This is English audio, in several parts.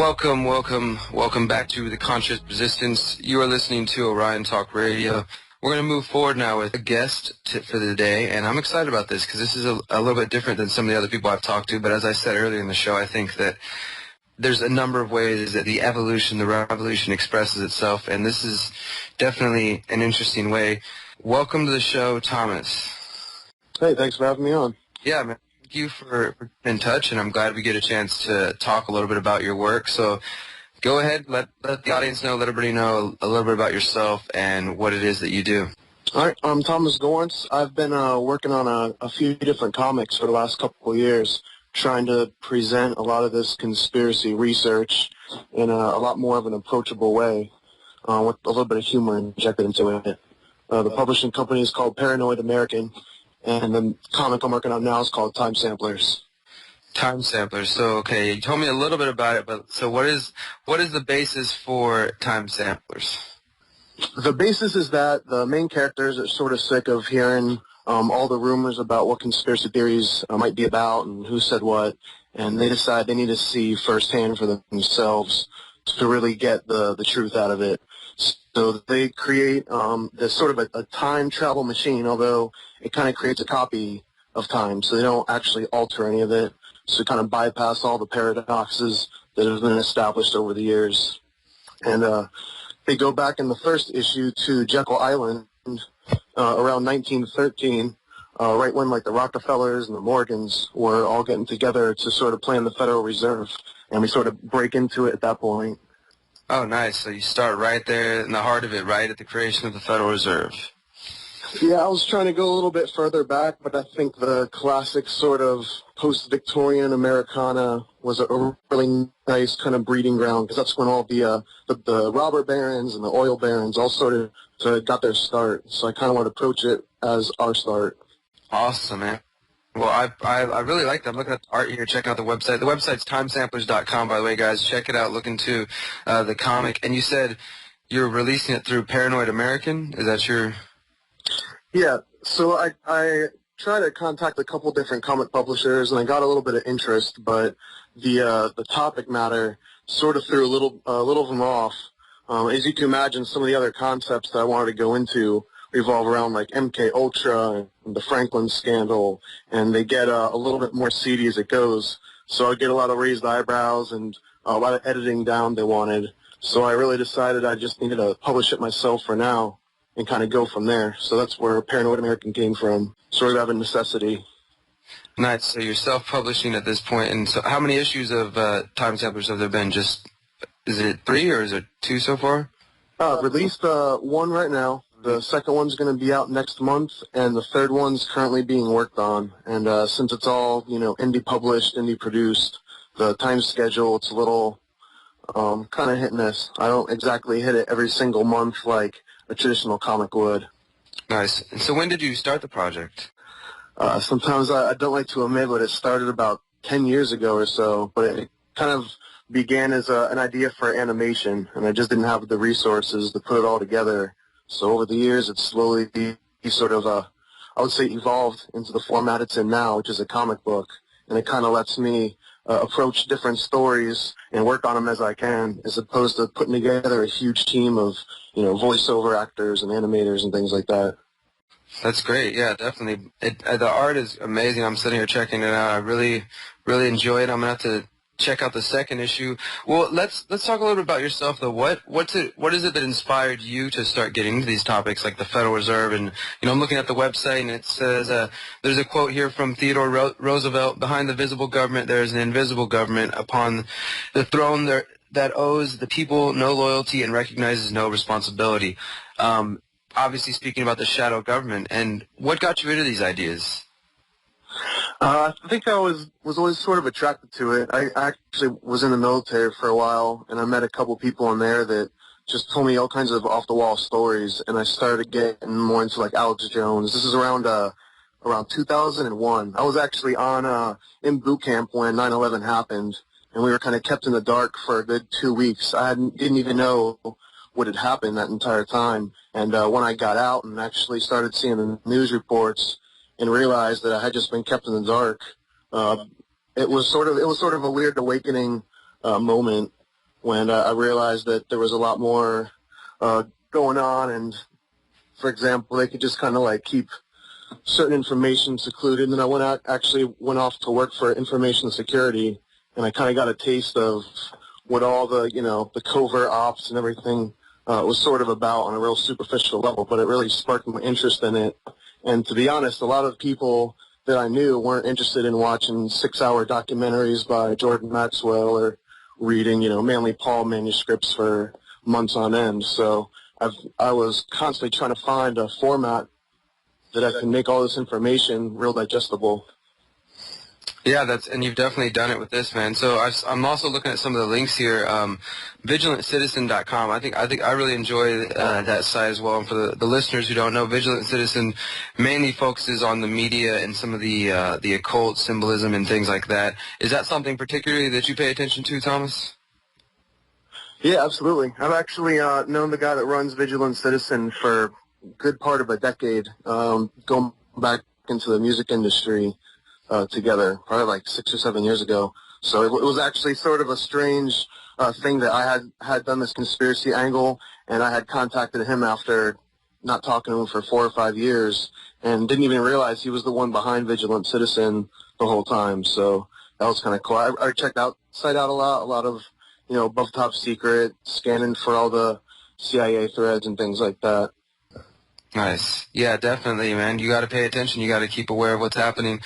Welcome back to the Conscious Resistance. You are listening to Orion Talk Radio. We're going to move forward now with a guest for the day, and I'm excited about this because this is a little bit different than some of the other people I've talked to, but as I said earlier in the show, I think that there's a number of ways that the revolution expresses itself, and this is definitely an interesting way. Welcome to the show, Thomas. Hey, thanks for having me on. Yeah, man. Thank you for being in touch, and I'm glad we get a chance to talk a little bit about your work. So go ahead, let the audience know, let everybody know a little bit about yourself and what it is that you do. All right, I'm Thomas Gorence. I've been working on a few different comics for the last couple of years, trying to present a lot of this conspiracy research in a lot more of an approachable way, with a little bit of humor injected into it. The publishing company is called Paranoid American, and the comic I'm working on now is called Time Samplers. Time Samplers. So, okay, you told me a little bit about it, but so what is the basis for Time Samplers? The basis is that the main characters are sort of sick of hearing all the rumors about what conspiracy theories might be about and who said what, and they decide they need to see firsthand for themselves to really get the truth out of it. So they create this sort of a time travel machine, although it kind of creates a copy of time, so they don't actually alter any of it, so kind of bypass all the paradoxes that have been established over the years. And they go back in the first issue to Jekyll Island around 1913, right when like the Rockefellers and the Morgans were all getting together to sort of plan the Federal Reserve, and we sort of break into it at that point. Oh, nice. So you start right there in the heart of it, right at the creation of the Federal Reserve. Yeah, I was trying to go a little bit further back, but I think the classic sort of post-Victorian Americana was a really nice kind of breeding ground, because that's when all the robber barons and the oil barons all sort of got their start. So I kind of want to approach it as our start. Awesome, man. Well, I really like that. I'm looking at the art here, checking out the website. The website's timesamplers.com, by the way, guys. Check it out. Look into the comic. And you said you're releasing it through Paranoid American? Is that your... Yeah, so I tried to contact a couple different comic publishers, and I got a little bit of interest, but the topic matter sort of threw a little of them off. As you can imagine, some of the other concepts that I wanted to go into revolve around like MK Ultra and the Franklin scandal, and they get a little bit more seedy as it goes. So I get a lot of raised eyebrows and a lot of editing down they wanted. So I really decided I just needed to publish it myself for now and kind of go from there. So that's where Paranoid American came from, sort of out of necessity. Nice. So you're self-publishing at this point. And so how many issues of Time Samplers have there been? Is it 3 or is it 2 so far? Released 1 right now. The second one's going to be out next month, and the third one's currently being worked on. And since it's all, indie published, indie produced, the time schedule, it's a little kind of hit and miss. I don't exactly hit it every single month like a traditional comic would. Nice. And so when did you start the project? Sometimes I don't like to admit, but it started about 10 years ago or so, but it kind of began as an idea for animation, and I just didn't have the resources to put it all together. So over the years, it's slowly sort of, I would say, evolved into the format it's in now, which is a comic book, and it kind of lets me approach different stories and work on them as I can, as opposed to putting together a huge team of, voiceover actors and animators and things like that. That's great. Yeah, definitely. The art is amazing. I'm sitting here checking it out. I really, really enjoy it. I'm gonna have to check out the second issue. Well, let's talk a little bit about yourself, though. What is it that inspired you to start getting into these topics like the Federal Reserve? And I'm looking at the website, and it says there's a quote here from Theodore Roosevelt: "Behind the visible government, there is an invisible government upon the throne there that owes the people no loyalty and recognizes no responsibility." Obviously, speaking about the shadow government. And what got you into these ideas? I think I was always sort of attracted to it. I actually was in the military for a while, and I met a couple people in there that just told me all kinds of off-the-wall stories, and I started getting more into, like, Alex Jones. This is around 2001. I was actually in boot camp when 9/11 happened, and we were kind of kept in the dark for a good 2 weeks. I didn't even know what had happened that entire time, and when I got out and actually started seeing the news reports and realized that I had just been kept in the dark, it was sort of a weird awakening moment. when I realized that there was a lot more going on, and for example, they could just kind of like keep certain information secluded. And then I actually went off to work for information security, and I kind of got a taste of what all the, the covert ops and everything was sort of about on a real superficial level, but it really sparked my interest in it. And to be honest, a lot of people that I knew weren't interested in watching 6-hour documentaries by Jordan Maxwell or reading, Manly Paul manuscripts for months on end. So I was constantly trying to find a format that I can make all this information real digestible. Yeah, and you've definitely done it with this, man. So I'm also looking at some of the links here. VigilantCitizen.com. I think I really enjoy that site as well. And for the listeners who don't know, Vigilant Citizen mainly focuses on the media and some of the occult symbolism and things like that. Is that something particularly that you pay attention to, Thomas? Yeah, absolutely. I've actually known the guy that runs Vigilant Citizen for a good part of a decade, going back into the music industry together, probably like 6 or 7 years ago. So it was actually sort of a strange thing that I had done this conspiracy angle, and I had contacted him after not talking to him for 4 or 5 years, and didn't even realize he was the one behind Vigilant Citizen the whole time. So that was kind of cool. I checked out site out a lot of above top secret, scanning for all the CIA threads and things like that. Nice. Yeah, definitely, man. You got to pay attention. You got to keep aware of what's happening.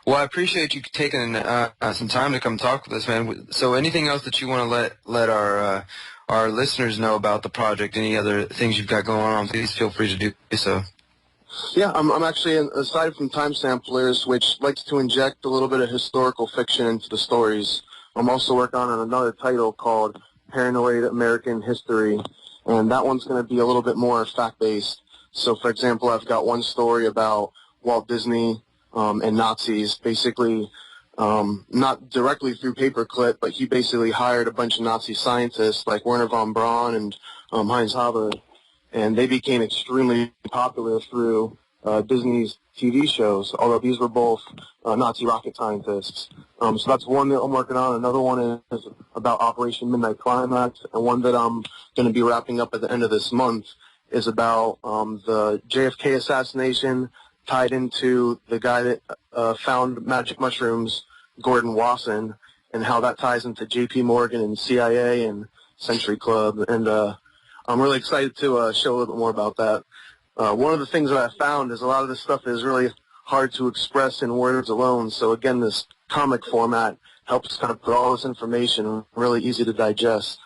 Well, I appreciate you taking some time to come talk with us, man. So anything else that you want to let our listeners know about the project, any other things you've got going on, please feel free to do so. Yeah, I'm actually, aside from Time Samplers, which likes to inject a little bit of historical fiction into the stories, I'm also working on another title called Paranoid American History, and that one's going to be a little bit more fact-based. So, for example, I've got one story about Walt Disney and Nazis, basically not directly through paperclip, but he basically hired a bunch of Nazi scientists like Werner von Braun and Heinz Haber, and they became extremely popular through Disney's TV shows, although these were both Nazi rocket scientists. So that's one that I'm working on. Another one is about Operation Midnight Climax, and one that I'm going to be wrapping up at the end of this month is about the JFK assassination tied into the guy that found magic mushrooms, Gordon Wasson, and how that ties into J.P. Morgan and CIA and Century Club. And I'm really excited to show a little bit more about that. One of the things that I found is a lot of this stuff is really hard to express in words alone. So again, this comic format helps kind of put all this information really easy to digest.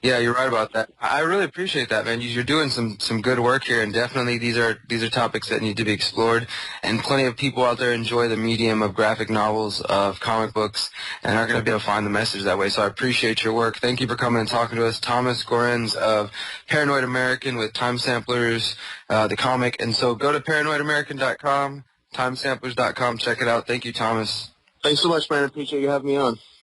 Yeah, you're right about that. I really appreciate that, man. You're doing some good work here, and definitely these are topics that need to be explored. And plenty of people out there enjoy the medium of graphic novels, of comic books, and are going to be able to find the message that way. So I appreciate your work. Thank you for coming and talking to us, Thomas Gorence of Paranoid American with Time Samplers, the comic. And so go to paranoidamerican.com, timesamplers.com. Check it out. Thank you, Thomas. Thanks so much, man. I appreciate you having me on.